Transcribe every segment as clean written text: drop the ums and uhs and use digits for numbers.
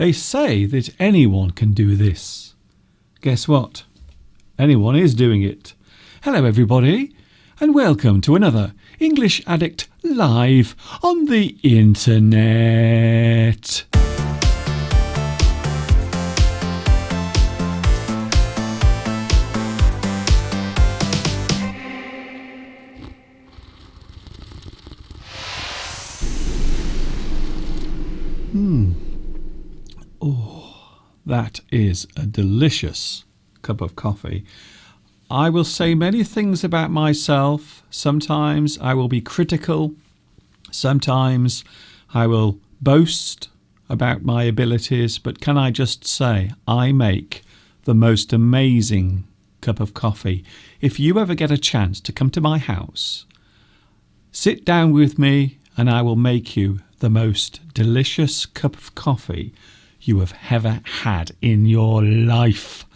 They say that anyone can do this. Guess what? Anyone is doing it. Hello everybody, and welcome to another English Addict live on the internet. Oh, that is a delicious cup of coffee. I will say many things about myself. Sometimes I will be critical. Sometimes I will boast about my abilities. But can I just say, I make the most amazing cup of coffee. If you ever get a chance to come to my house, sit down with me and I will make you the most delicious cup of coffee you have ever had in your life.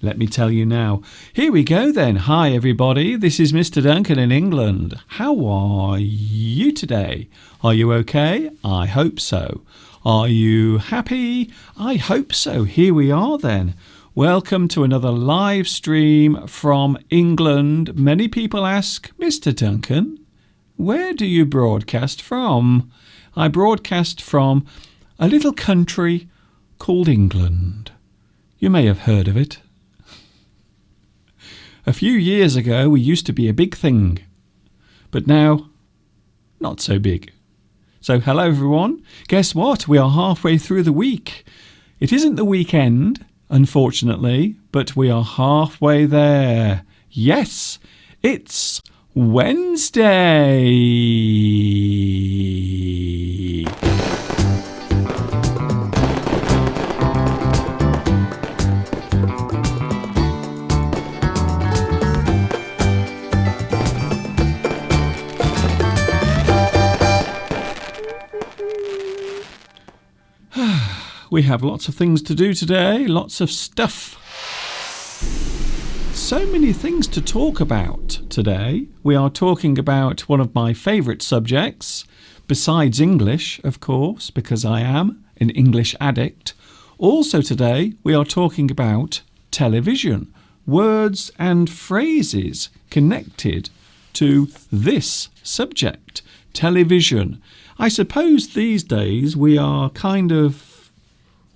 Let me tell you now. Here we go then. Hi everybody, this is Mr. Duncan in England. How are you today? Are you okay? I hope so. Are you happy? I hope so. Here we are then. Welcome to another live stream from England. Many people ask, Mr. Duncan, where do you broadcast from? I broadcast from a little country called England. You may have heard of it. A few years ago, we used to be a big thing, but now, not so big. So, hello everyone. Guess what? We are halfway through the week. It isn't the weekend, unfortunately, but we are halfway there. Yes, it's Wednesday. We have lots of things to do today, lots of stuff. So many things to talk about today. We are talking about one of my favourite subjects, besides English, of course, because I am an English addict. Also today, we are talking about television, words and phrases connected to this subject, television. I suppose these days we are kind of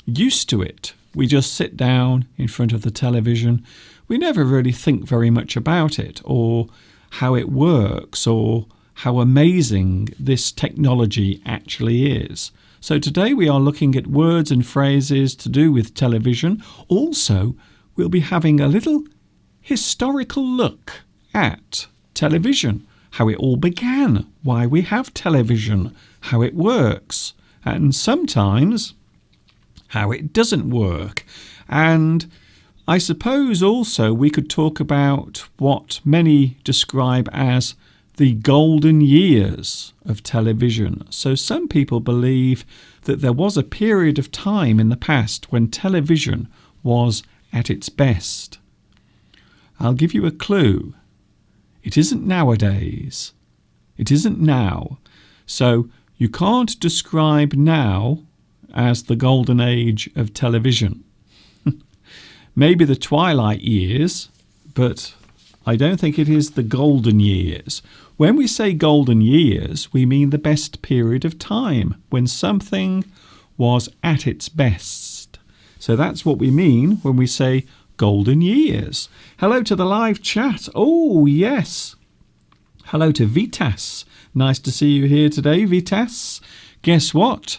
used to it. We just sit down in front of the television. We never really think very much about it or how it works or how amazing this technology actually is. So today we are looking at words and phrases to do with television. Also, we'll be having a little historical look at television, how it all began, why we have television, how it works, and sometimes how it doesn't work. And I suppose also we could talk about what many describe as the golden years of television. So some people believe that there was a period of time in the past when television was at its best. I'll give you a clue. It isn't nowadays. It isn't now. So you can't describe now as the golden age of television. Maybe the twilight years, but I don't think it is the golden years. When we say golden years, we mean the best period of time, when something was at its best. So that's what we mean when we say golden years. Hello to the live chat. Oh, yes. Hello to Vitas. Nice to see you here today, Vitas. Guess what?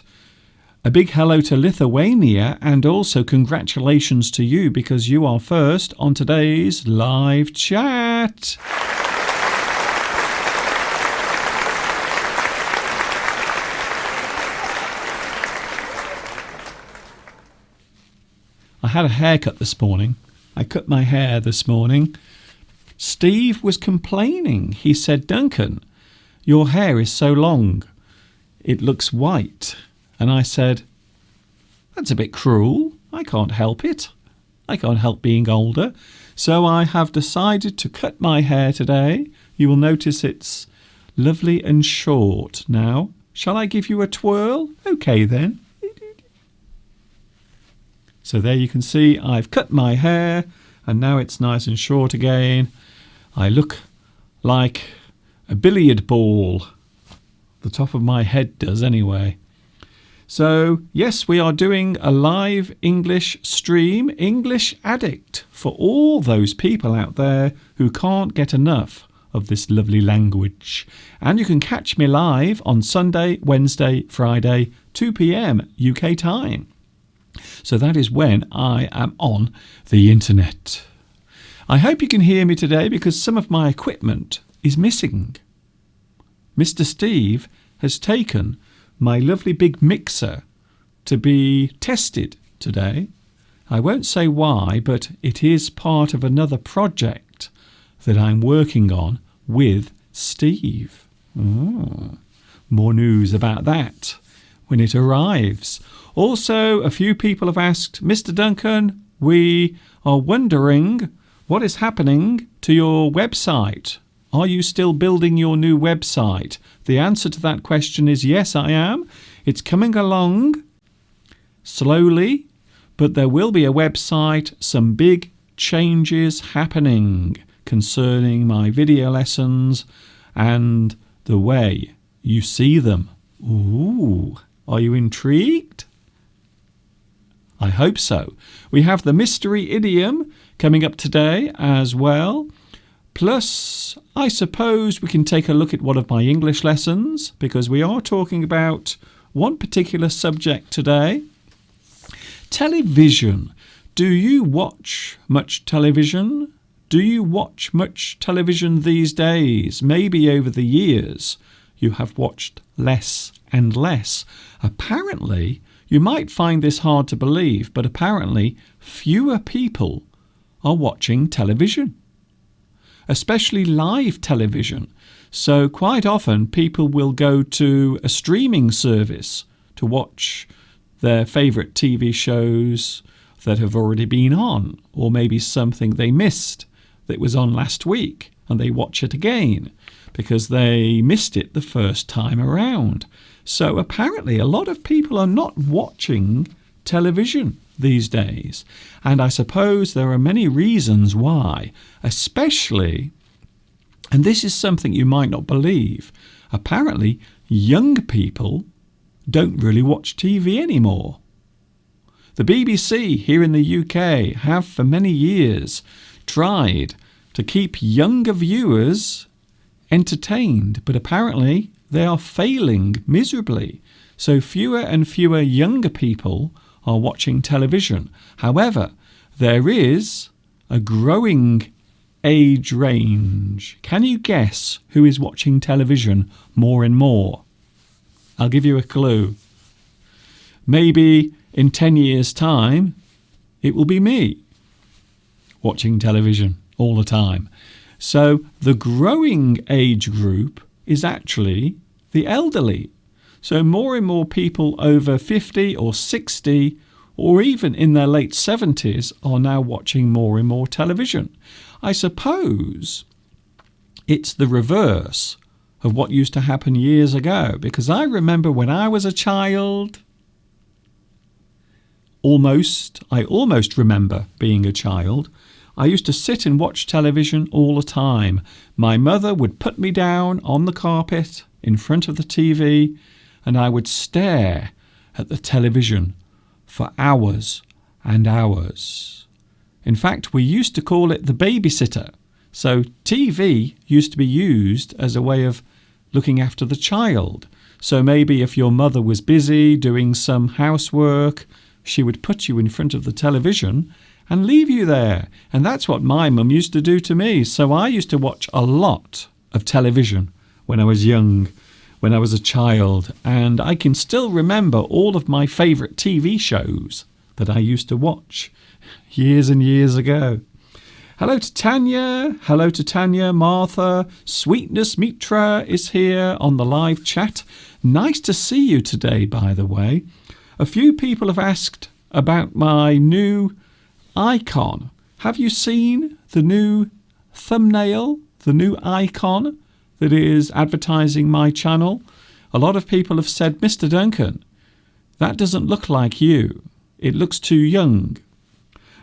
A big hello to Lithuania, and also congratulations to you because you are first on today's live chat. I had a haircut this morning. I cut my hair this morning. Steve was complaining. He said, Duncan, your hair is so long. It looks white. And I said, that's a bit cruel. I can't help it. I can't help being older. So I have decided to cut my hair today. You will notice it's lovely and short now. Shall I give you a twirl? Okay then. So there you can see I've cut my hair and now it's nice and short again. I look like a billiard ball. The top of my head does anyway. So yes, we are doing a live English stream, English Addict, for all those people out there who can't get enough of this lovely language. And you can catch me live on Sunday, Wednesday, Friday, 2 p.m. UK time. So that is when I am on the internet. I hope you can hear me today because some of my equipment is missing. Mr. Steve has taken my lovely big mixer to be tested today. I won't say why, but it is part of another project that I'm working on with Steve. More news about that when it arrives. Also, a few people have asked, Mr. Duncan, we are wondering what is happening to your website. Are you still building your new website? The answer to that question is yes, I am. It's coming along slowly, but there will be a website, some big changes happening concerning my video lessons and the way you see them. Ooh, are you intrigued? I hope so. We have the mystery idiom coming up today as well. Plus, I suppose we can take a look at one of my English lessons because we are talking about one particular subject today. Television. Do you watch much television? Do you watch much television these days? Maybe over the years you have watched less and less. Apparently, you might find this hard to believe, but apparently fewer people are watching television. Especially live television. So quite often people will go to a streaming service to watch their favourite TV shows that have already been on, or maybe something they missed that was on last week and they watch it again because they missed it the first time around. So apparently a lot of people are not watching television these days. And I suppose there are many reasons why, especially, and this is something you might not believe, apparently young people don't really watch TV anymore. The BBC here in the UK have for many years tried to keep younger viewers entertained, but apparently they are failing miserably. So fewer and fewer younger people are watching television. However, there is a growing age range. Can you guess who is watching television more and more? I'll give you a clue. Maybe in 10 years' time, it will be me watching television all the time. So the growing age group is actually the elderly. So more and more people over 50 or 60 or even in their late 70s are now watching more and more television. I suppose it's the reverse of what used to happen years ago, because I remember when I was a child, I almost remember being a child, I used to sit and watch television all the time. My mother would put me down on the carpet in front of the TV and I would stare at the television for hours and hours. In fact, we used to call it the babysitter. So TV used to be used as a way of looking after the child. So maybe if your mother was busy doing some housework, she would put you in front of the television and leave you there. And that's what my mum used to do to me. So I used to watch a lot of television when I was young, when I was a child. And I can still remember all of my favourite TV shows that I used to watch years and years ago. Hello to Tanya. Hello to Tanya, Martha. Sweetness Mitra is here on the live chat. Nice to see you today, by the way. A few people have asked about my new icon. Have you seen the new thumbnail, the new icon that is advertising my channel? A lot of people have said, Mr. Duncan, that doesn't look like you. It looks too young.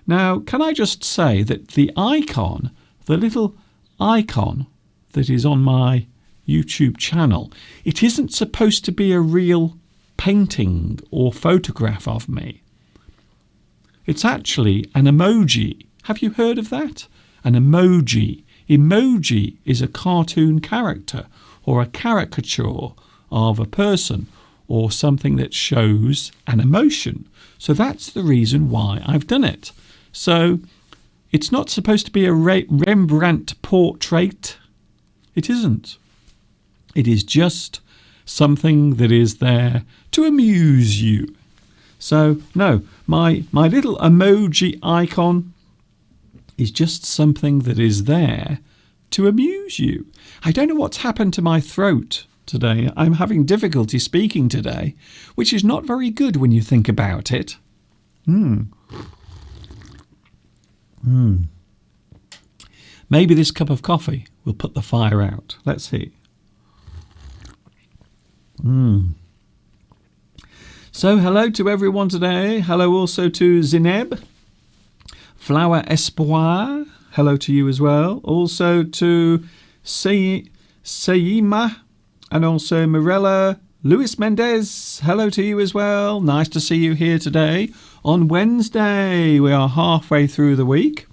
Now, can I just say that the icon, the little icon that is on my YouTube channel, it isn't supposed to be a real painting or photograph of me. It's actually an emoji. Have you heard of that? An emoji. Emoji is a cartoon character or a caricature of a person or something that shows an emotion. So that's the reason why I've done it. So it's not supposed to be a Rembrandt portrait. It isn't. It is just something that is there to amuse you. So no, my little emoji icon is just something that is there to amuse you. I don't know what's happened to my throat today. I'm having difficulty speaking today, which is not very good when you think about it. Maybe this cup of coffee will put the fire out. Let's see. So hello to everyone today. Hello also to Zineb. Flower Espoir. Hello to you as well. Also to Seima and also Mirella. Luis Mendez. Hello to you as well. Nice to see you here today on Wednesday. We are halfway through the week.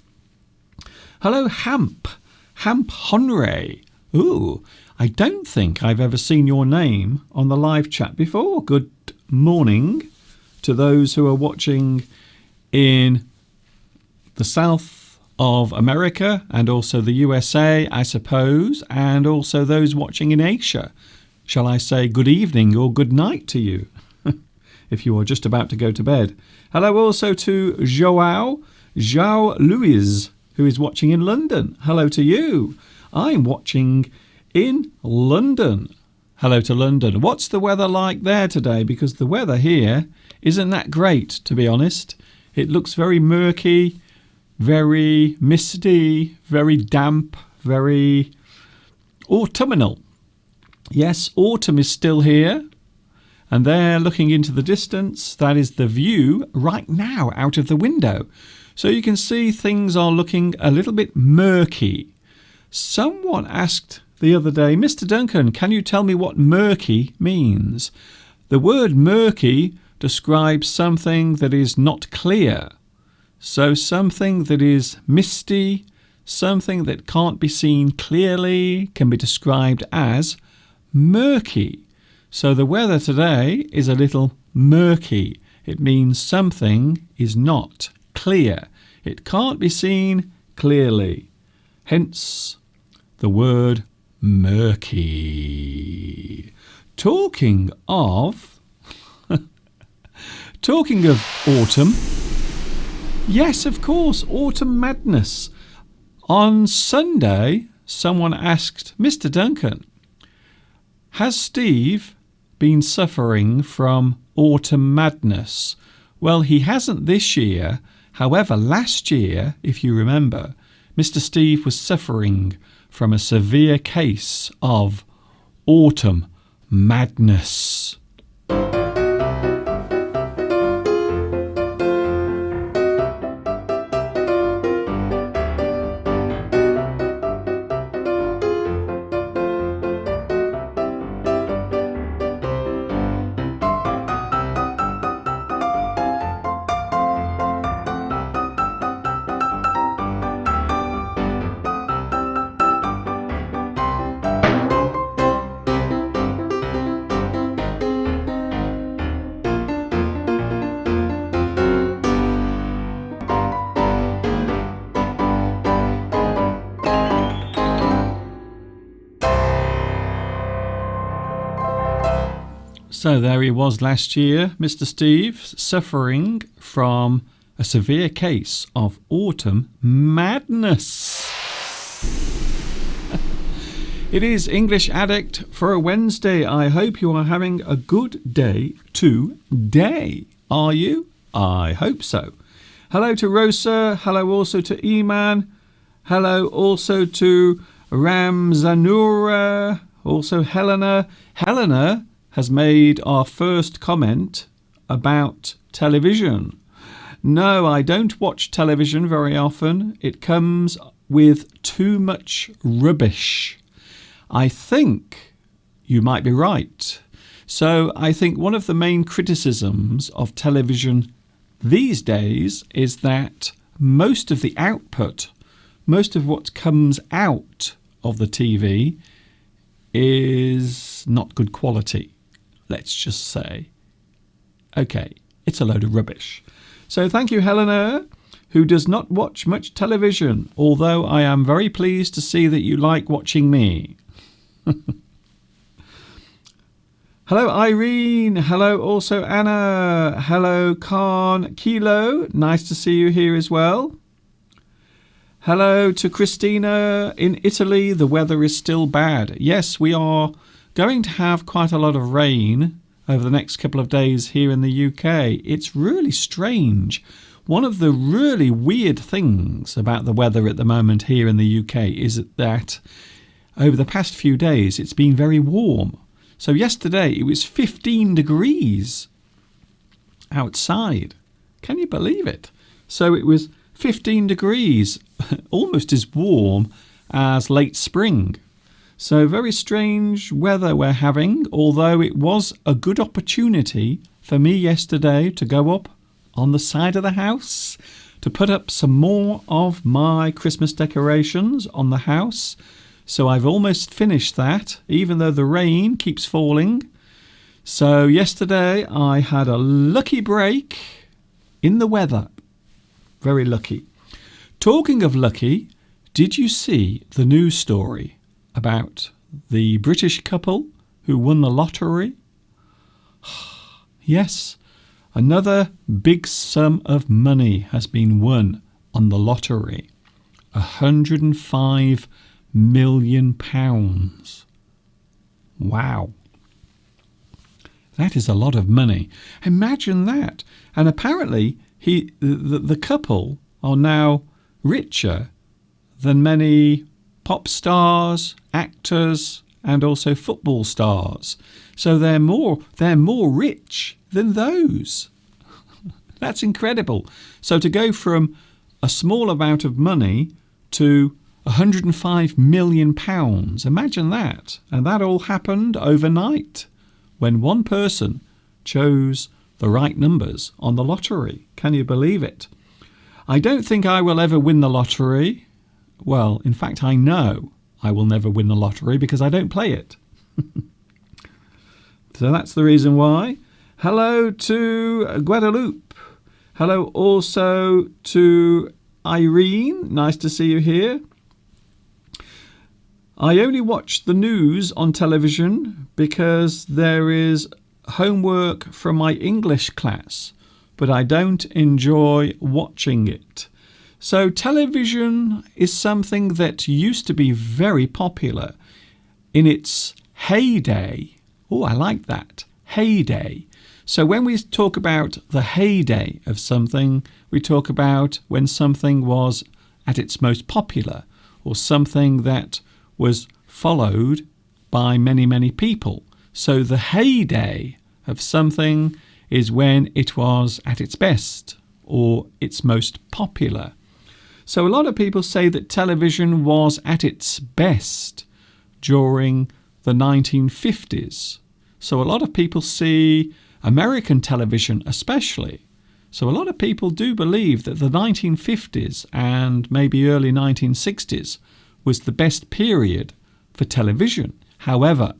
Hello Hamp Honre. Ooh, I don't think I've ever seen your name on the live chat before. Good morning to those who are watching in the south of America and also the USA, I suppose, and also those watching in Asia. Shall I say good evening or good night to you if you are just about to go to bed. Hello also to João Luiz, who is watching in London. Hello to you. I'm watching in London. Hello to London. What's the weather like there today? Because the weather here isn't that great, to be honest. It looks very murky, very misty, very damp, very autumnal. Yes, autumn is still here. And there, looking into the distance, that is the view right now out of the window. So you can see things are looking a little bit murky. Someone asked the other day, Mr. Duncan, can you tell me what murky means? The word murky describes something that is not clear. So something that is misty, something that can't be seen clearly can be described as murky. So the weather today is a little murky. It means something is not clear. It can't be seen clearly. Hence the word murky. Talking of autumn. Yes, of course, autumn madness. On Sunday, someone asked, Mr. Duncan, has Steve been suffering from autumn madness? Well, he hasn't this year. However, last year, if you remember, Mr. Steve was suffering from a severe case of autumn madness. So there he was last year, Mr. Steve, suffering from a severe case of autumn madness. It is English Addict for a Wednesday. I hope you are having a good day today. Are you? I hope so. Hello to Rosa. Hello also to Eman. Hello also to Ramzanura. Also Helena. Helena has made our first comment about television. No, I don't watch television very often. It comes with too much rubbish. I think you might be right. So I think one of the main criticisms of television these days is that most of the output, most of what comes out of the TV is not good quality, let's just say. Okay, it's a load of rubbish. So thank you, Helena, who does not watch much television, although I am very pleased to see that you like watching me. Hello, Irene. Hello, also Anna. Hello, Khan Kilo. Nice to see you here as well. Hello to Christina. In Italy, the weather is still bad. Yes, we are going to have quite a lot of rain over the next couple of days here in the UK. It's really strange. One of the really weird things about the weather at the moment here in the UK is that over the past few days it's been very warm. So yesterday it was 15 degrees outside. Can you believe it? So it was 15 degrees, almost as warm as late spring. So very strange weather we're having, although it was a good opportunity for me yesterday to go up on the side of the house to put up some more of my Christmas decorations on the house. So I've almost finished that, even though the rain keeps falling. So yesterday I had a lucky break in the weather. Very lucky. Talking of lucky, did you see the news story about the British couple who won the lottery? Yes, another big sum of money has been won on the lottery. £105 million. Wow. That is a lot of money. Imagine that. And apparently the couple are now richer than many pop stars, actors, and also football stars. So they're more rich than those. That's incredible. So to go from a small amount of money to £105 million, imagine that. And that all happened overnight when one person chose the right numbers on the lottery. Can you believe it? I don't think I will ever win the lottery. Well, in fact, I know I will never win the lottery because I don't play it. So that's the reason why. Hello to Guadeloupe. Hello also to Irene. Nice to see you here. I only watch the news on television because there is homework from my English class, but I don't enjoy watching it. So television is something that used to be very popular in its heyday. Oh, I like that. Heyday. So when we talk about the heyday of something, we talk about when something was at its most popular or something that was followed by many, many people. So the heyday of something is when it was at its best or its most popular. So a lot of people say that television was at its best during the 1950s. So a lot of people see American television especially. So a lot of people do believe that the 1950s and maybe early 1960s was the best period for television. However,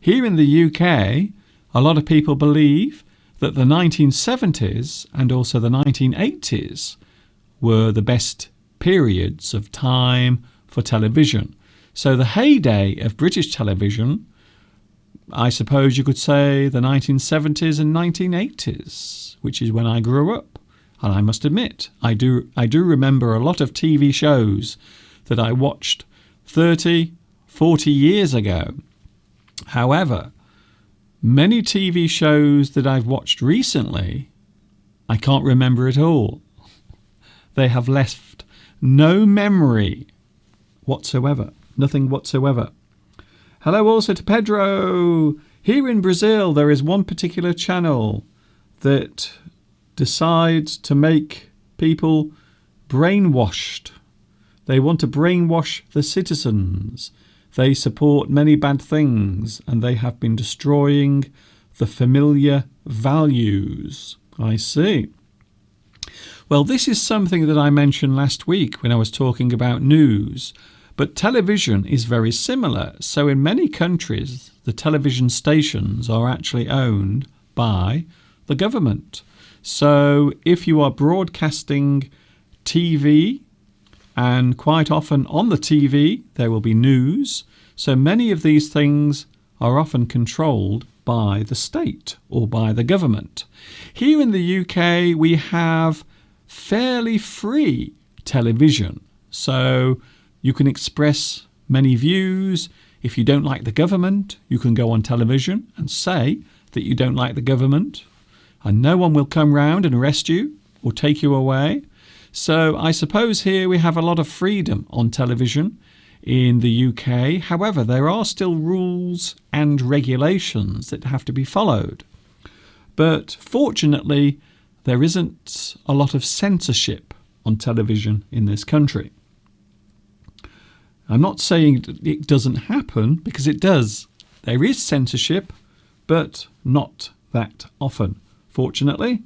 here in the UK, a lot of people believe that the 1970s and also the 1980s were the best periods of time for television. So the heyday of British television, I suppose you could say the 1970s and 1980s, which is when I grew up. And I must admit, I do remember a lot of TV shows that I watched 30, 40 years ago. However, many TV shows that I've watched recently, I can't remember at all. They have left no memory whatsoever. Nothing whatsoever. Hello also to Pedro. Here in Brazil, there is one particular channel that decides to make people brainwashed. They want to brainwash the citizens. They support many bad things, and they have been destroying the familiar values. I see. Well, this is something that I mentioned last week when I was talking about news, but television is very similar. So in many countries, the television stations are actually owned by the government. So if you are broadcasting TV, and quite often on the TV there will be news, so many of these things are often controlled by the state or by the government. Here in the UK we have fairly free television, so you can express many views. If you don't like the government, you can go on television and say that you don't like the government, and no one will come round and arrest you or take you away. So I suppose here we have a lot of freedom on television in the UK. However, there are still rules and regulations that have to be followed. But fortunately, there isn't a lot of censorship on television in this country. I'm not saying it doesn't happen, because it does. There is censorship, but not that often, fortunately.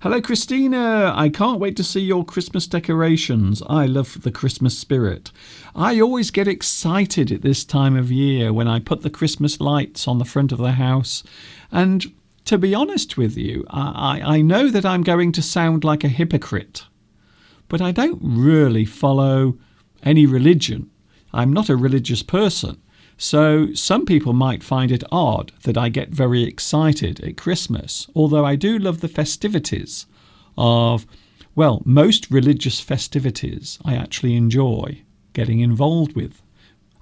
Hello, Christina. I can't wait to see your Christmas decorations. I love the Christmas spirit. I always get excited at this time of year when I put the Christmas lights on the front of the house. And to be honest with you, I know that I'm going to sound like a hypocrite, but I don't really follow any religion. I'm not a religious person. So some people might find it odd that I get very excited at Christmas, although I do love the festivities of, well, most religious festivities I actually enjoy getting involved with.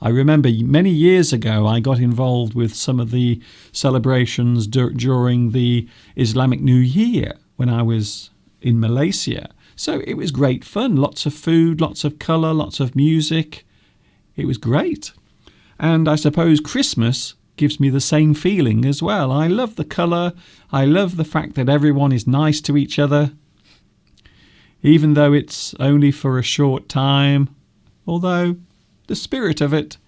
I remember many years ago I got involved with some of the celebrations during the Islamic New Year when I was in Malaysia. So it was great fun, lots of food, lots of colour, lots of music. It was great. And I suppose Christmas gives me the same feeling as well. I love the colour. I love the fact that everyone is nice to each other, even though it's only for a short time, although the spirit of it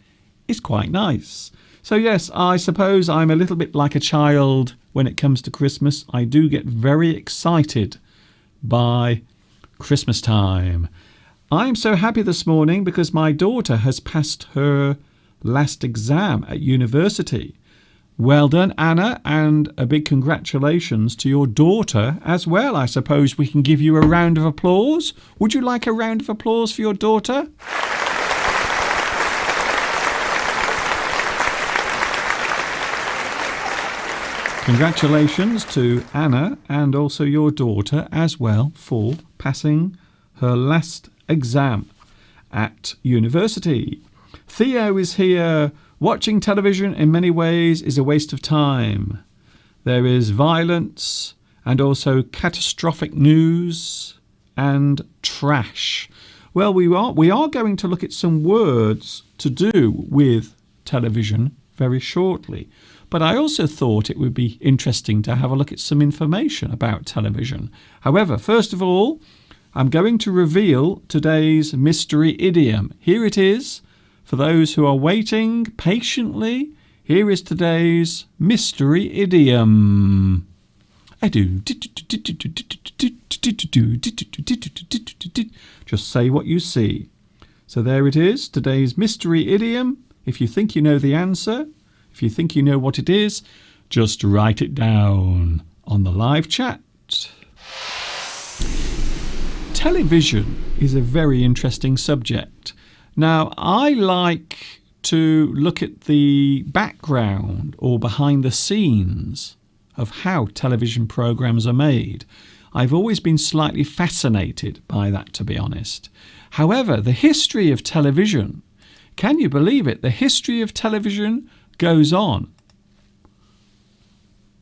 is quite nice. So yes, I suppose I'm a little bit like a child when it comes to Christmas. I do get very excited by Christmas time. I'm so happy this morning because my daughter has passed her last exam at university. Well done, Anna, and a big congratulations to your daughter as well. I suppose we can give you a round of applause. Would you like a round of applause for your daughter? Congratulations to Anna and also your daughter as well for passing her last exam at university. Theo is here. Watching television in many ways is a waste of time. There is violence and also catastrophic news and trash. Well, we are going to look at some words to do with television very shortly. But I also thought it would be interesting to have a look at some information about television. However, first of all, I'm going to reveal today's mystery idiom. Here it is. For those who are waiting patiently, here is today's mystery idiom. Just say what you see. So there it is, today's mystery idiom. If you think you know the answer, if you think you know what it is, just write it down on the live chat. Television is a very interesting subject. Now, I like to look at the background or behind the scenes of how television programs are made. I've always been slightly fascinated by that, to be honest. However, the history of television, can you believe it? The history of television goes on.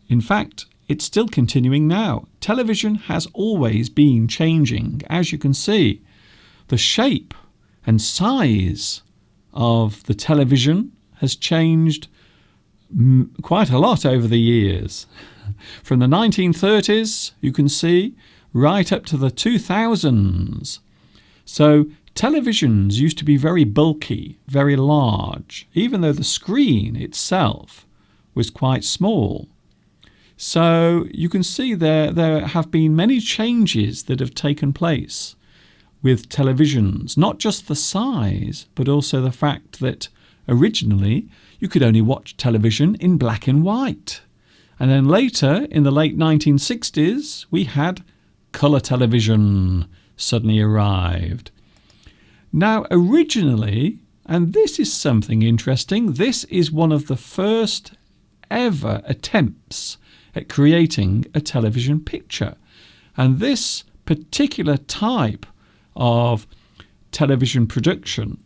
In fact, it's still continuing now. Television has always been changing. As you can see, the shape and size of the television has changed quite a lot over the years. From the 1930s, you can see, right up to the 2000s. So televisions used to be very bulky, very large, even though the screen itself was quite small. So you can see there have been many changes that have taken place with televisions, not just the size, but also the fact that originally you could only watch television in black and white. And then later, in the late 1960s, we had colour television suddenly arrived. Now, originally, and this is something interesting, this is one of the first ever attempts at creating a television picture. And this particular type of television production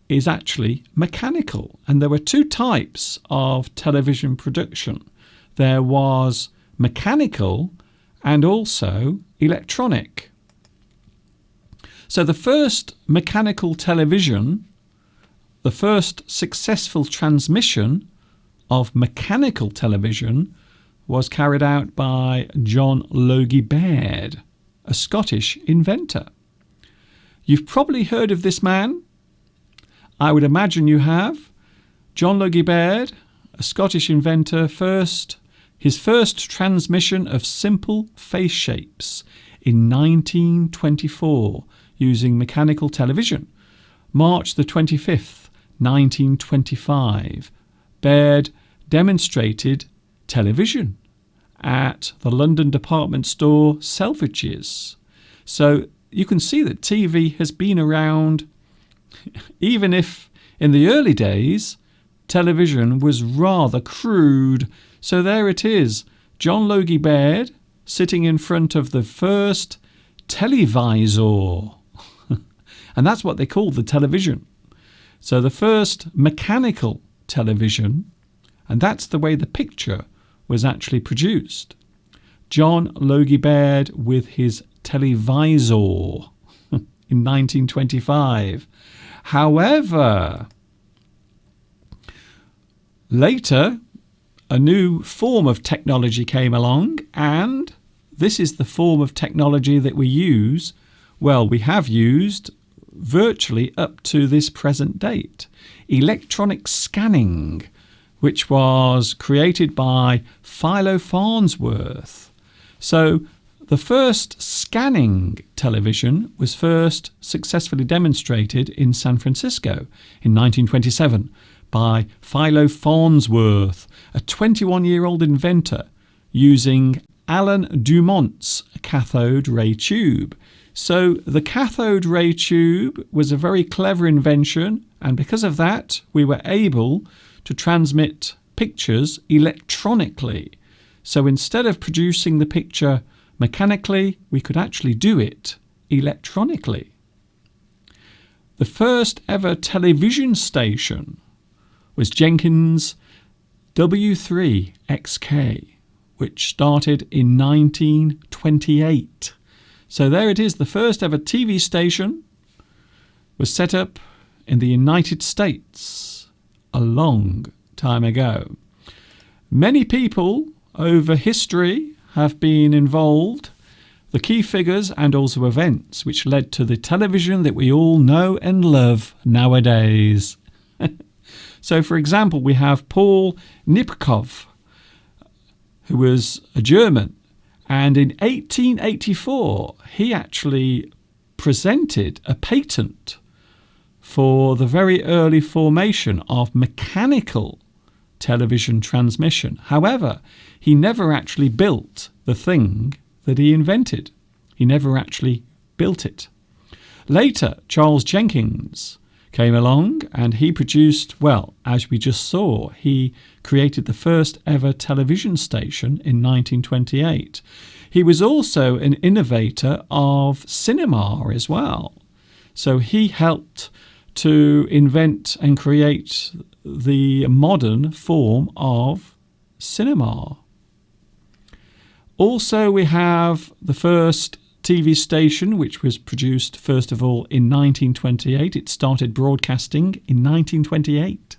is actually mechanical. And there were two types of television production. There was mechanical and also electronic. So the first mechanical television, the first successful transmission of mechanical television, was carried out by John Logie Baird, a Scottish inventor. You've probably heard of this man. I would imagine you have. John Logie Baird, a Scottish inventor, his first transmission of simple face shapes in 1924 using mechanical television. March the 25th, 1925, Baird demonstrated television at the London department store Selfridges. So you can see that TV has been around, even if in the early days television was rather crude. So there it is, John Logie Baird sitting in front of the first televisor. And that's what they called the television. So the first mechanical television, and that's the way the picture was actually produced. John Logie Baird with his televisor in 1925. However, later, a new form of technology came along, and this is the form of technology that we use, we have used virtually up to this present date. Electronic scanning, which was created by Philo Farnsworth. So the first scanning television was first successfully demonstrated in San Francisco in 1927 by Philo Farnsworth, a 21-year-old inventor using Alan Dumont's cathode ray tube. So the cathode ray tube was a very clever invention, and because of that, we were able to transmit pictures electronically. So instead of producing the picture mechanically, we could actually do it electronically. The first ever television station was Jenkins W3XK, which started in 1928. So there it is, the first ever TV station was set up in the United States a long time ago. Many people over history have been involved, the key figures and also events which led to the television that we all know and love nowadays. So, for example, we have Paul Nipkow, who was a German, and in 1884 he actually presented a patent for the very early formation of mechanical television transmission. However, he never actually built the thing that he invented. He never actually built it. Later, Charles Jenkins came along and he produced, as we just saw, he created the first ever television station in 1928. He was also an innovator of cinema as well. So he helped to invent and create the modern form of cinema. Also, we have the first TV station, which was produced first of all in 1928. It started broadcasting in 1928.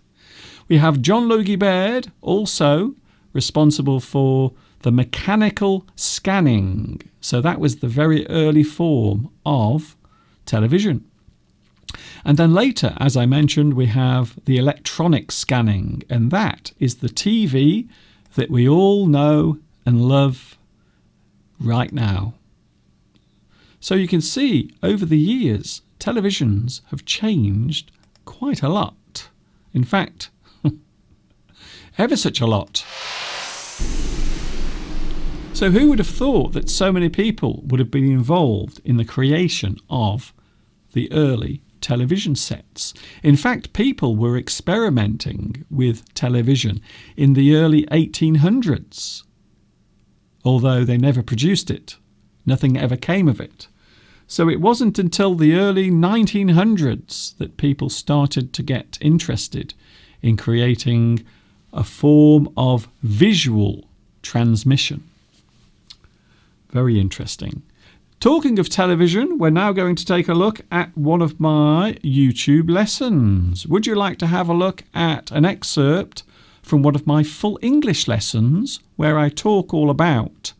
We have John Logie Baird, also responsible for the mechanical scanning. So that was the very early form of television. And then later, as I mentioned, we have the electronic scanning, and that is the TV that we all know and love right now. So you can see over the years, televisions have changed quite a lot. In fact, ever such a lot. So who would have thought that so many people would have been involved in the creation of the early television sets? In fact, people were experimenting with television in the early 1800s, although they never produced it. Nothing ever came of it. So it wasn't until the early 1900s that people started to get interested in creating a form of visual transmission. Very interesting. Talking of television, we're now going to take a look at one of my YouTube lessons. Would you like to have a look at an excerpt from one of my full English lessons where I talk all about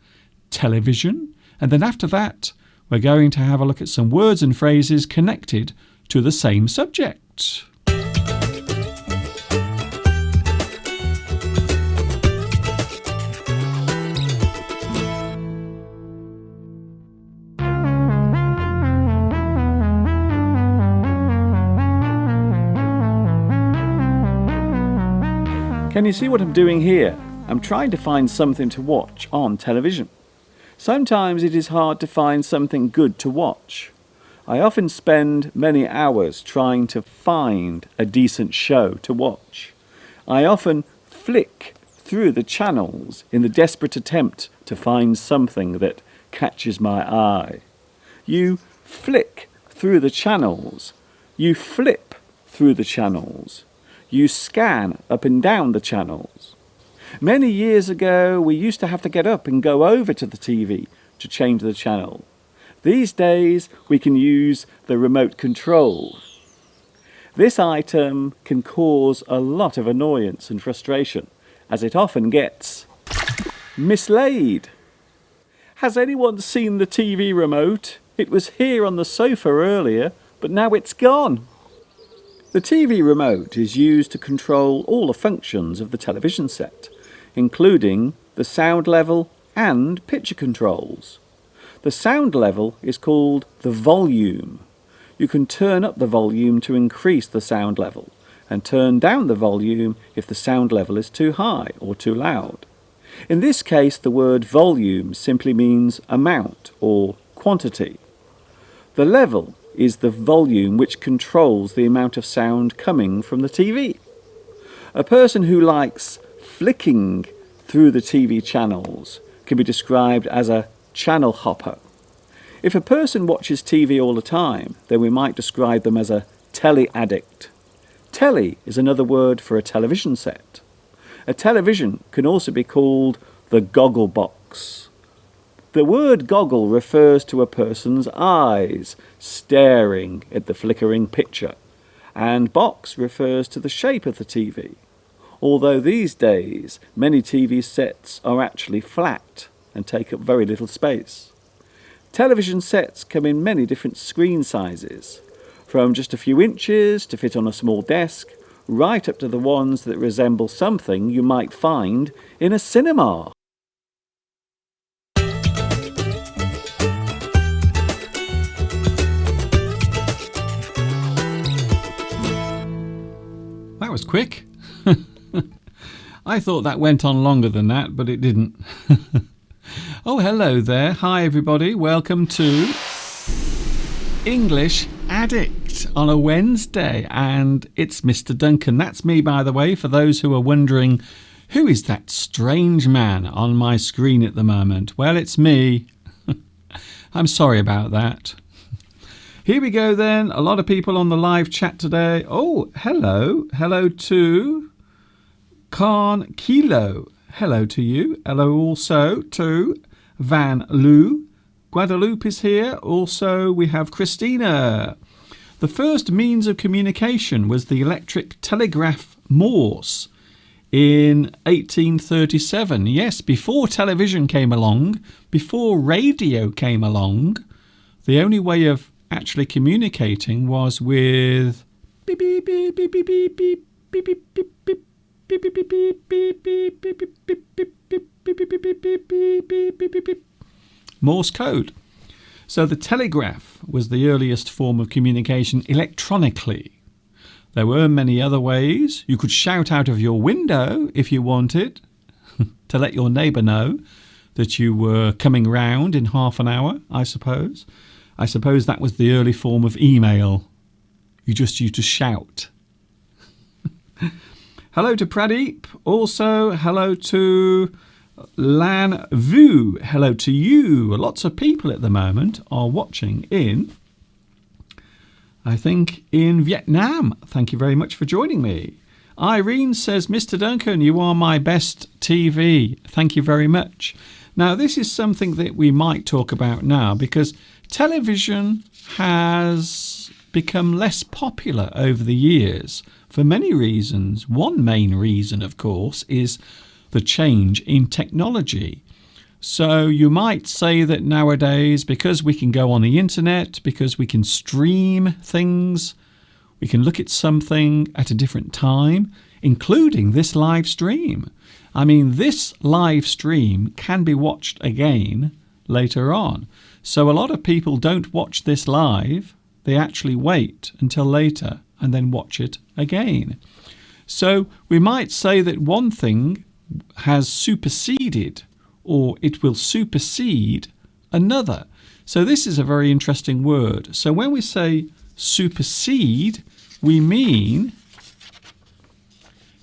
television? And then after that, we're going to have a look at some words and phrases connected to the same subject. Can you see what I'm doing here? I'm trying to find something to watch on television. Sometimes it is hard to find something good to watch. I often spend many hours trying to find a decent show to watch. I often flick through the channels in the desperate attempt to find something that catches my eye. You flick through the channels. You flip through the channels. You scan up and down the channels. Many years ago, we used to have to get up and go over to the TV to change the channel. These days, we can use the remote control. This item can cause a lot of annoyance and frustration, as it often gets mislaid. Has anyone seen the TV remote? It was here on the sofa earlier, but now it's gone. The TV remote is used to control all the functions of the television set, including the sound level and picture controls. The sound level is called the volume. You can turn up the volume to increase the sound level, and turn down the volume if the sound level is too high or too loud. In this case, the word volume simply means amount or quantity. The level is the volume which controls the amount of sound coming from the TV. A person who likes flicking through the TV channels can be described as a channel hopper. If a person watches TV all the time, then we might describe them as a telly addict. Telly is another word for a television set. A television can also be called the goggle box. The word goggle refers to a person's eyes staring at the flickering picture, and box refers to the shape of the TV, although these days many TV sets are actually flat and take up very little space. Television sets come in many different screen sizes, from just a few inches to fit on a small desk, right up to the ones that resemble something you might find in a cinema. That was quick. I thought that went on longer than that, but it didn't. Oh, hello there. Hi, everybody. Welcome to English Addict on a Wednesday. And it's Mr. Duncan. That's me, by the way, for those who are wondering, who is that strange man on my screen at the moment? Well, it's me. I'm sorry about that. Here we go then. A lot of people on the live chat today. Oh, hello. Hello to Khan Kilo. Hello to you. Hello also to Van Loo. Guadalupe is here. Also, we have Christina. The first means of communication was the electric telegraph Morse in 1837. Yes, before television came along, before radio came along, the only way of actually communicating was with beep beep beep beep beep beep beep beep beep beep beep beep beep beep beep beep beep beep beep, Morse code. So the telegraph was the earliest form of communication electronically. There were many other ways. You could shout out of your window if you wanted to let your neighbour know that you were coming round in half an hour, I suppose. I suppose that was the early form of email. You just used to shout. Hello to Pradeep. Also, hello to Lan Vu. Hello to you. Lots of people at the moment are watching in, I think, in Vietnam. Thank you very much for joining me. Irene says, Mr. Duncan, you are my best TV. Thank you very much. Now, this is something that we might talk about now because television has become less popular over the years for many reasons. One main reason, of course, is the change in technology. So you might say that nowadays, because we can go on the internet, because we can stream things, we can look at something at a different time, including this live stream. I mean, this live stream can be watched again later on. So a lot of people don't watch this live. They actually wait until later and then watch it again. So we might say that one thing has superseded, or it will supersede another. So this is a very interesting word. So when we say supersede, we mean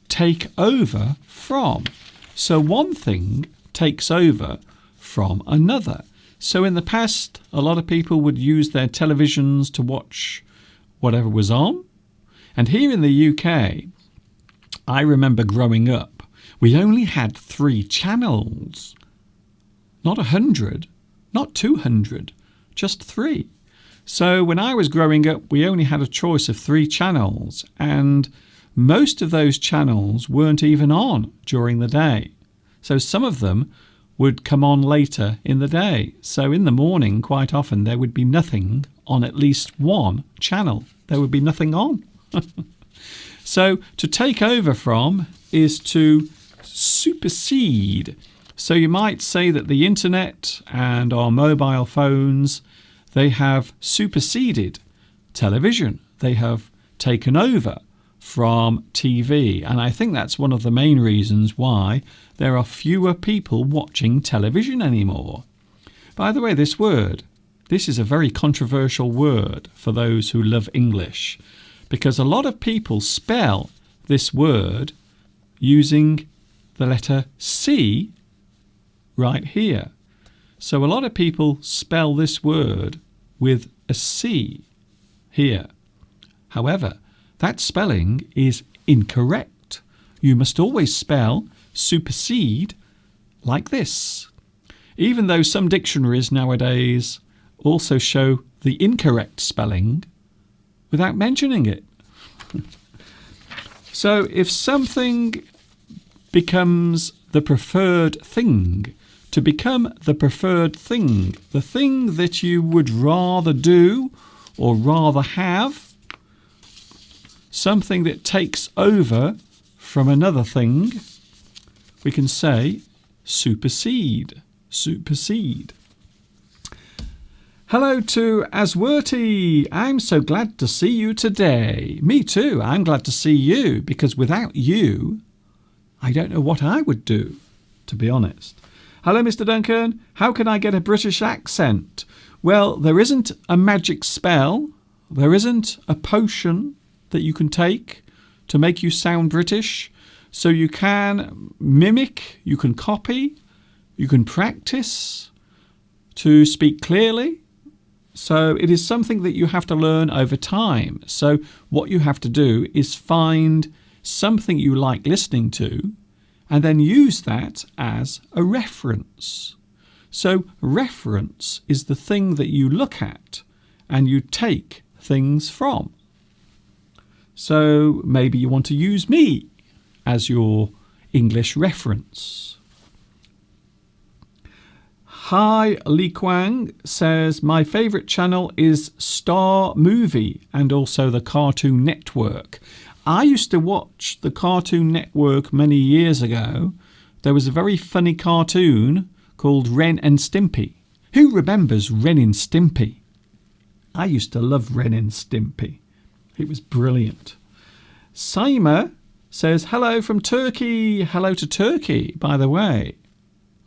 take over from. So one thing takes over from another. So in the past, a lot of people would use their televisions to watch whatever was on. And here in the UK, I remember growing up, we only had 3 channels. Not 100, not 200, just 3. So when I was growing up, we only had a choice of 3 channels, and most of those channels weren't even on during the day. So some of them would come on later in the day. So in the morning, quite often, there would be nothing on at least one channel. There would be nothing on. So to take over from is to supersede. So you might say that the internet and our mobile phones, they have superseded television. They have taken over from TV. And I think that's one of the main reasons why there are fewer people watching television anymore. By the way, this is a very controversial word for those who love English, because a lot of people spell this word using the letter C right here. So a lot of people spell this word with a C here. However, that spelling is incorrect. You must always spell supersede like this, even though some dictionaries nowadays also show the incorrect spelling without mentioning it. So if something becomes the preferred thing, to become the preferred thing, the thing that you would rather do or rather have, something that takes over from another thing, we can say supersede, supersede. Hello to Aswerty. I'm so glad to see you today. Me too. I'm glad to see you, because without you, I don't know what I would do, to be honest. Hello, Mr. Duncan. How can I get a British accent? Well, there isn't a magic spell. There isn't a potion that you can take to make you sound British. So you can mimic, you can copy, you can practice to speak clearly. So it is something that you have to learn over time. So what you have to do is find something you like listening to and then use that as a reference. So reference is the thing that you look at and you take things from. So maybe you want to use me. as your English reference. Hi, Li Kwang says, my favourite channel is Star Movie and also the Cartoon Network. I used to watch the Cartoon Network many years ago. There was a very funny cartoon called Ren and Stimpy. Who remembers Ren and Stimpy? I used to love Ren and Stimpy. It was brilliant. Saima says, hello from Turkey. Hello to Turkey, by the way.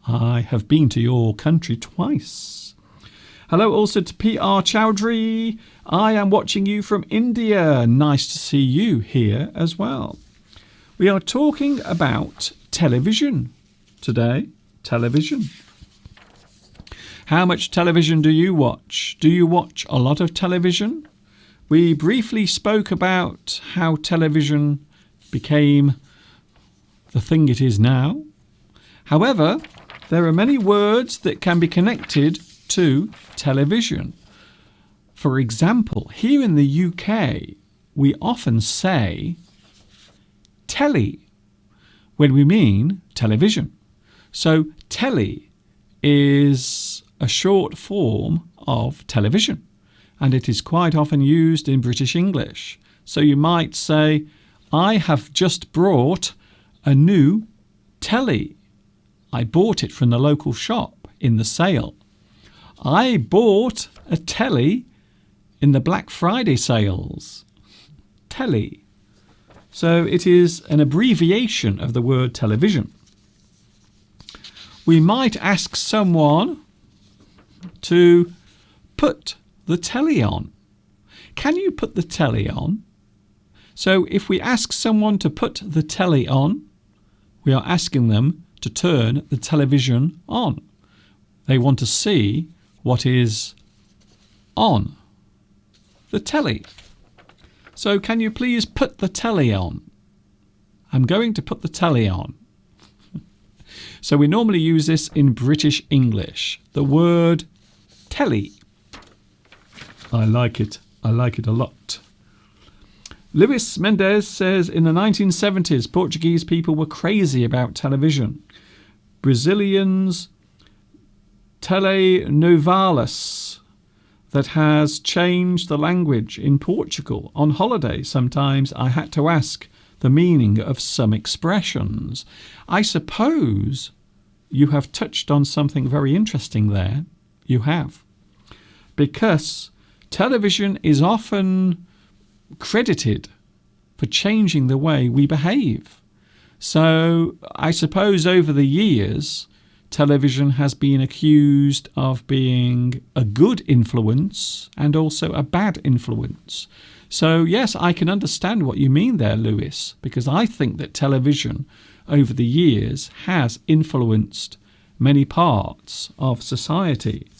I have been to your country twice. Hello also to PR Chowdhury. I am watching you from India. Nice to see you here as well. We are talking about television today. Television. How much television do you watch? Do you watch a lot of television? We briefly spoke about how television became the thing it is now. However, there are many words that can be connected to television. For example, here in the UK, we often say telly when we mean television. So telly is a short form of television, and it is quite often used in British English. So you might say, I have just brought a new telly. I bought it from the local shop in the sale. I bought a telly in the Black Friday sales. Telly. So it is an abbreviation of the word television. We might ask someone to put the telly on. Can you put the telly on? So if we ask someone to put the telly on, we are asking them to turn the television on. They want to see what is on the telly. So can you please put the telly on? I'm going to put the telly on. So we normally use this in British English, the word telly. I like it. I like it a lot. Luis Mendez says, in the 1970s, Portuguese people were crazy about television. Brazilians, telenovelas, that has changed the language in Portugal. On holiday, sometimes I had to ask the meaning of some expressions. I suppose you have touched on something very interesting there. You have. Because television is often credited for changing the way we behave. So I suppose over the years, television has been accused of being a good influence and also a bad influence. So yes, I can understand what you mean there, Lewis, because I think that television over the years has influenced many parts of society.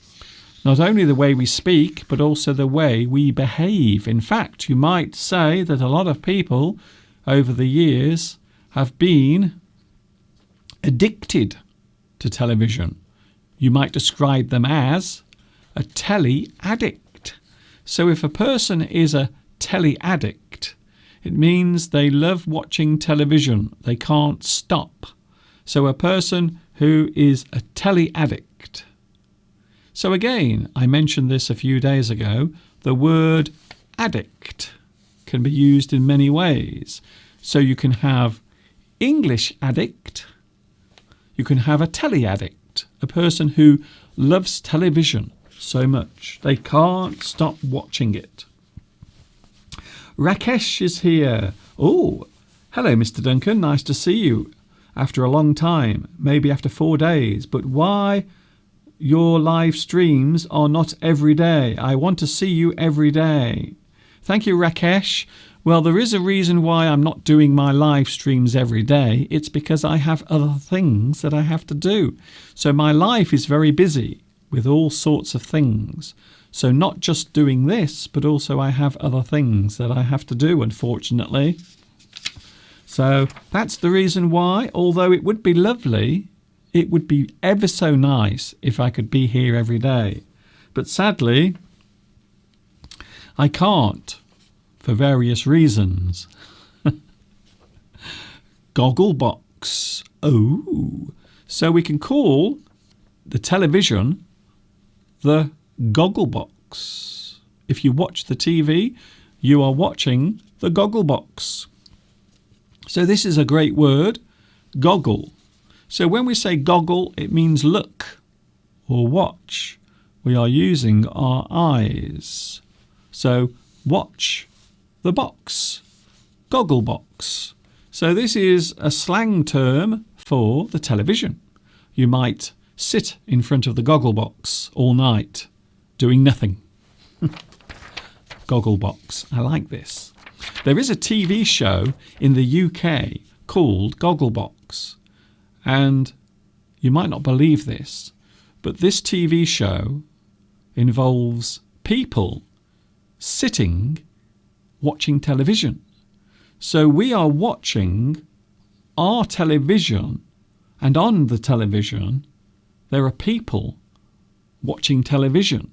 Not only the way we speak, but also the way we behave. In fact, you might say that a lot of people over the years have been addicted to television. You might describe them as a telly addict. So if a person is a telly addict, it means they love watching television. They can't stop. So a person who is a telly addict. So again, I mentioned this a few days ago, the word addict can be used in many ways. So you can have English addict, you can have a telly addict, a person who loves television so much they can't stop watching it. Rakesh is here. Oh, hello, Mr. Duncan. Nice to see you after a long time, maybe after 4 days. But why your live streams are not every day? I want to see you every day. Thank you, Rakesh. Well, there is a reason why I'm not doing my live streams every day. It's because I have other things that I have to do. So my life is very busy with all sorts of things. So not just doing this, but also I have other things that I have to do, unfortunately. So that's the reason why, although it would be lovely, it would be ever so nice if I could be here every day. But sadly, I can't for various reasons. Gogglebox. Oh, so we can call the television the Gogglebox. If you watch the TV, you are watching the Gogglebox. So this is a great word, goggle. So when we say goggle, it means look or watch. We are using our eyes. So watch the box, Gogglebox. So this is a slang term for the television. You might sit in front of the Gogglebox all night doing nothing. Gogglebox. I like this. There is a TV show in the UK called Gogglebox. And you might not believe this, but this TV show involves people sitting watching television. So we are watching our television, and on the television there are people watching television.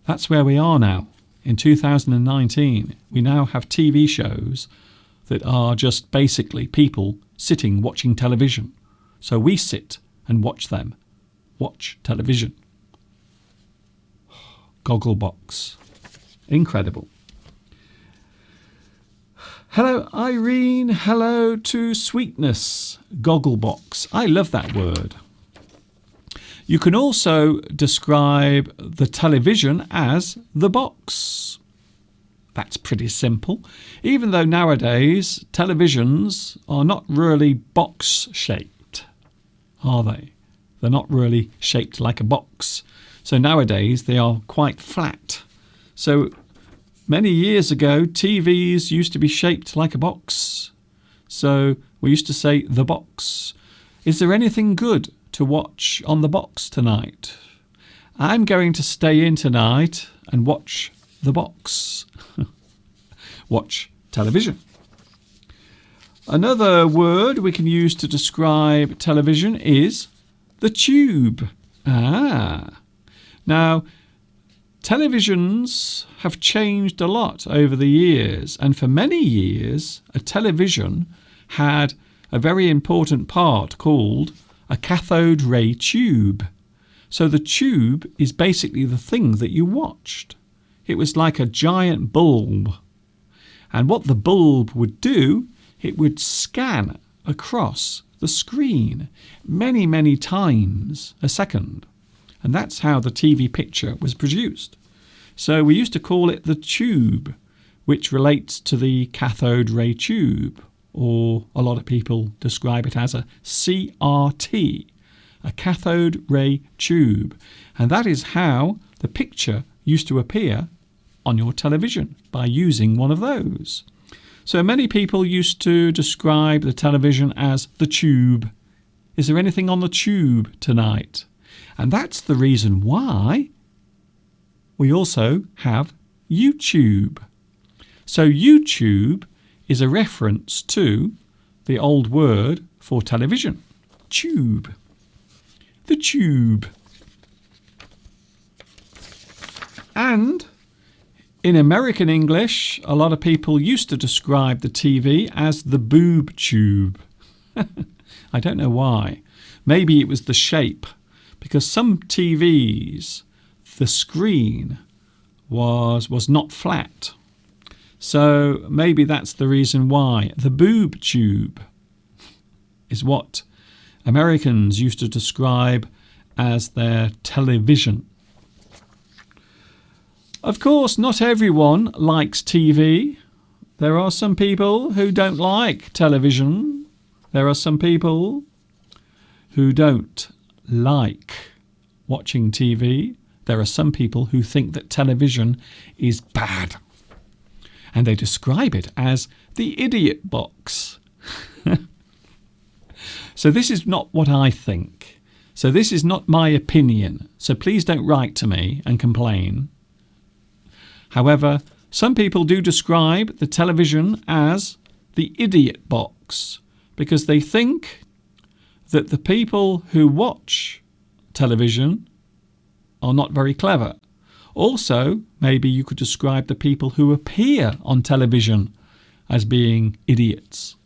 That's where we are now. In 2019, we now have TV shows that are just basically people sitting watching television. So we sit and watch them watch television. Gogglebox. Incredible. Hello, Irene. Hello to Sweetness. Gogglebox. I love that word. You can also describe the television as the box. That's pretty simple. Even though nowadays televisions are not really box shaped, are they? They're not really shaped like a box. So nowadays they are quite flat. So many years ago, TVs used to be shaped like a box. So we used to say the box. Is there anything good to watch on the box tonight? I'm going to stay in tonight and watch the box. Watch television. Another word we can use to describe television is the tube. Now, televisions have changed a lot over the years, and for many years a television had a very important part called a cathode ray tube. So the tube is basically the thing that you watched. It was like a giant bulb. And what the bulb would do, it would scan across the screen many, many times a second. And that's how the TV picture was produced. So we used to call it the tube, which relates to the cathode ray tube, or a lot of people describe it as a CRT, a cathode ray tube. And that is how the picture used to appear on your television, by using one of those. So many people used to describe the television as the tube. Is there anything on the tube tonight? And that's the reason why we also have YouTube. So YouTube is a reference to the old word for television, tube. The tube. And in American English, a lot of people used to describe the TV as the boob tube. I don't know why. Maybe it was the shape, because some TVs, the screen was not flat. So maybe that's the reason why. The boob tube is what Americans used to describe as their television. Of course, not everyone likes TV. There are some people who don't like television. There are some people who don't like watching TV. There are some people who think that television is bad. And they describe it as the idiot box. So this is not what I think. So this is not my opinion. So please don't write to me and complain. However, some people do describe the television as the idiot box because they think that the people who watch television are not very clever. Also, maybe you could describe the people who appear on television as being idiots.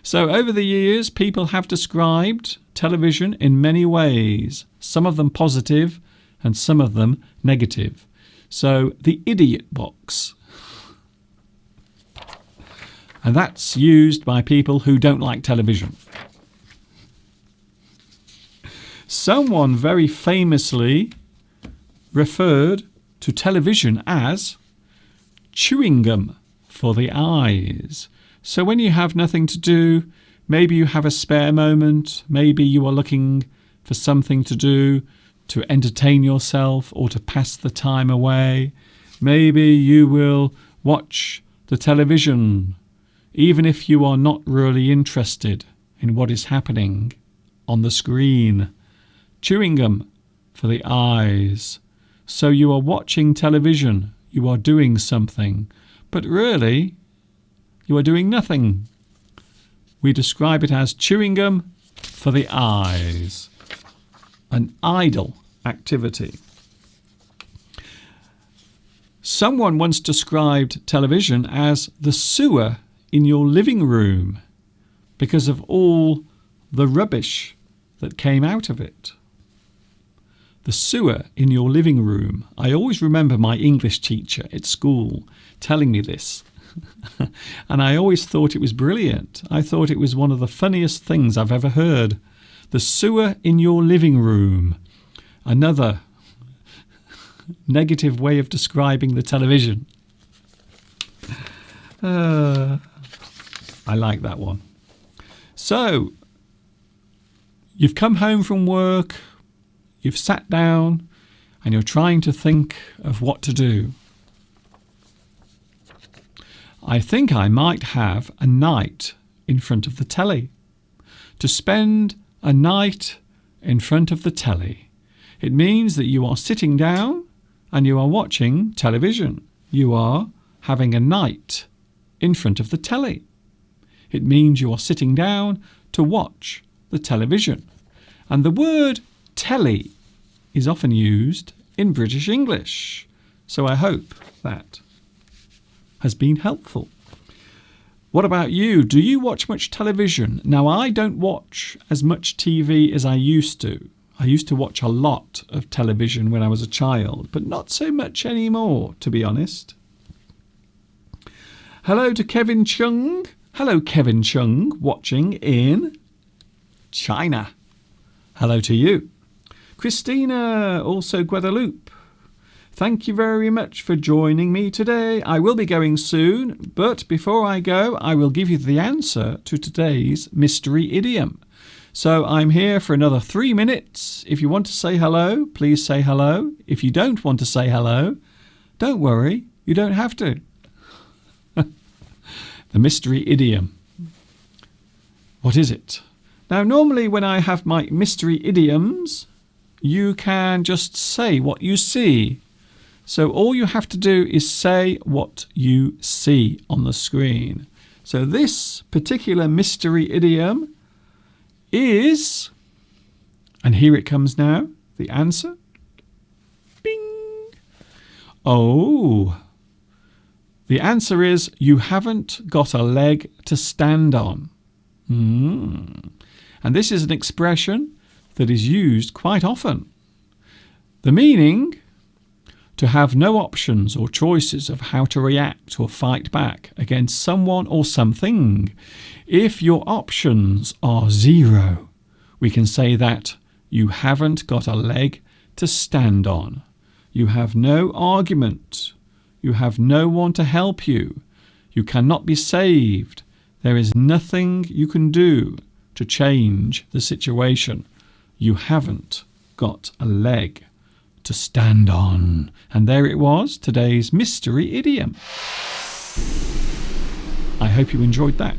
So over the years, people have described television in many ways, some of them positive and some of them negative. So the idiot box. And that's used by people who don't like television. Someone very famously referred to television as chewing gum for the eyes. So when you have nothing to do, maybe you have a spare moment, maybe you are looking for something to do to entertain yourself or to pass the time away, maybe you will watch the television, even if you are not really interested in what is happening on the screen. Chewing gum for the eyes. So you are watching television, you are doing something, but really you are doing nothing. We describe it as chewing gum for the eyes. An idle activity. Someone once described television as the sewer in your living room because of all the rubbish that came out of it. The sewer in your living room. I always remember my English teacher at school telling me this. And I always thought it was brilliant. I thought it was one of the funniest things I've ever heard. The sewer in your living room. Another negative way of describing the television. I like that one. So, you've come home from work, you've sat down, and you're trying to think of what to do. I think I might have a night in front of the telly. To spend a night in front of the telly. It means that you are sitting down and you are watching television. You are having a night in front of the telly. It means you are sitting down to watch the television. And the word telly is often used in British English. So I hope that has been helpful. What about you? Do you watch much television? Now, I don't watch as much TV as I used to. I used to watch a lot of television when I was a child, but not so much anymore, to be honest. Hello to Kevin Chung. Hello, Kevin Chung, watching in China. Hello to you. Christina, also Guadeloupe. Thank you very much for joining me today. I will be going soon, but before I go, I will give you the answer to today's mystery idiom. So I'm here for another 3 minutes. If you want to say hello, please say hello. If you don't want to say hello, don't worry, you don't have to. The mystery idiom. What is it? Now, normally when I have my mystery idioms, you can just say what you see. So all you have to do is say what you see on the screen. So this particular mystery idiom is, and here it comes now, the answer. Bing! Oh, the answer is you haven't got a leg to stand on. And this is an expression that is used quite often. The meaning, to have no options or choices of how to react or fight back against someone or something. If your options are 0, we can say that you haven't got a leg to stand on. You have no argument. You have no one to help you. You cannot be saved. There is nothing you can do to change the situation. You haven't got a leg to stand on. And there it was, today's mystery idiom. I hope you enjoyed that.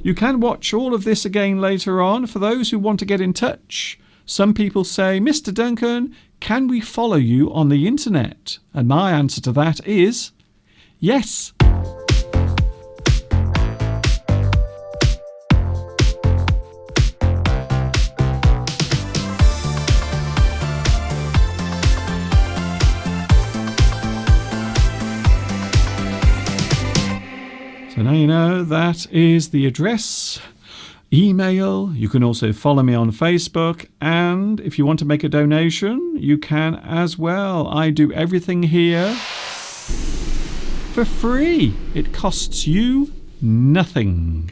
You can watch all of this again later on. For those who want to get in touch, some people say, Mr. Duncan, can we follow you on the internet? And my answer to that is yes. So now you know that is the address, email. You can also follow me on Facebook, and if you want to make a donation, you can as well. I do everything here for free. It costs you nothing.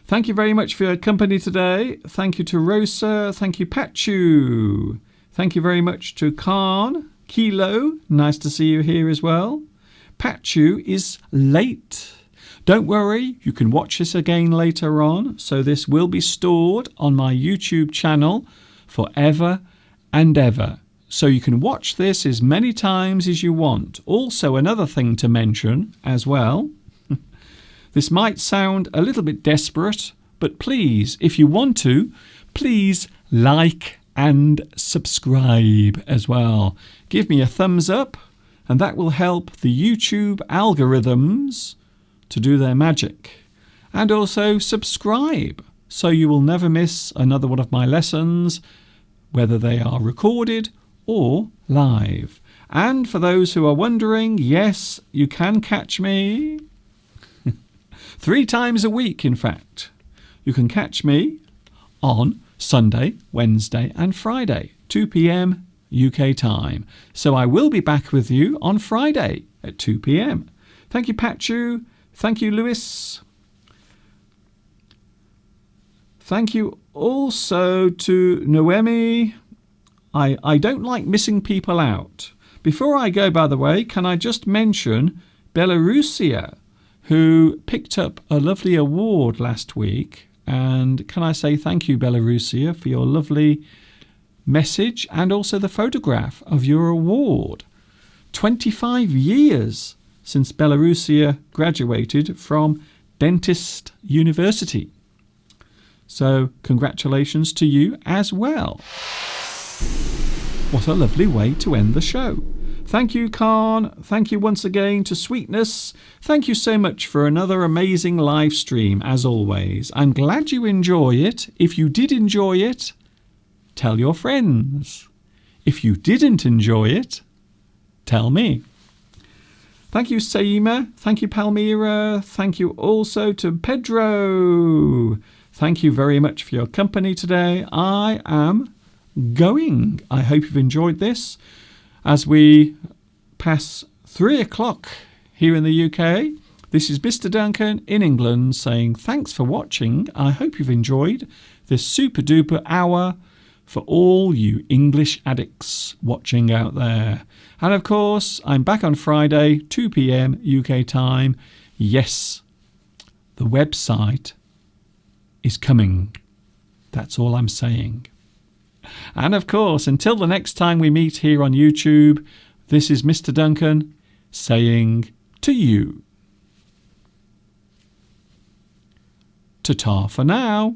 Thank you very much for your company today. Thank you to Rosa. Thank you, Pachu. Thank you very much to Khan. Kilo, nice to see you here as well. Pachu is late. Don't worry, you can watch this again later on. So this will be stored on my YouTube channel forever and ever. So you can watch this as many times as you want. Also, another thing to mention as well. This might sound a little bit desperate, but please, if you want to, please like and subscribe as well. Give me a thumbs up, and that will help the YouTube algorithms to do their magic. And also subscribe, so you will never miss another one of my lessons, whether they are recorded or live. And for those who are wondering, yes, you can catch me 3 times a week, in fact. You can catch me on Sunday, Wednesday and Friday, 2 p.m. UK time. So I will be back with you on Friday at 2 p.m. Thank you, Pachu. Thank you, Lewis. Thank you also to Noemi. I don't like missing people out. Before I go, by the way, can I just mention Belarusia, who picked up a lovely award last week. And can I say thank you, Belarusia, for your lovely message and also the photograph of your award. 25 years since Belarusia graduated from Dentist University. So congratulations to you as well. What a lovely way to end the show. Thank you, Khan. Thank you once again to Sweetness. Thank you so much for another amazing live stream, as always. I'm glad you enjoy it. If you did enjoy it, tell your friends. If you didn't enjoy it, tell me. Thank you, Saima. Thank you, Palmyra. Thank you also to Pedro. Thank you very much for your company today. I am going. I hope you've enjoyed this. As we pass 3 o'clock here in the UK, this is Mr. Duncan in England saying thanks for watching. I hope you've enjoyed this super duper hour for all you English addicts watching out there. And of course, I'm back on Friday, 2 p.m. UK time. Yes, the website is coming. That's all I'm saying. And of course, until the next time we meet here on YouTube, this is Mr. Duncan saying to you, ta-ta for now.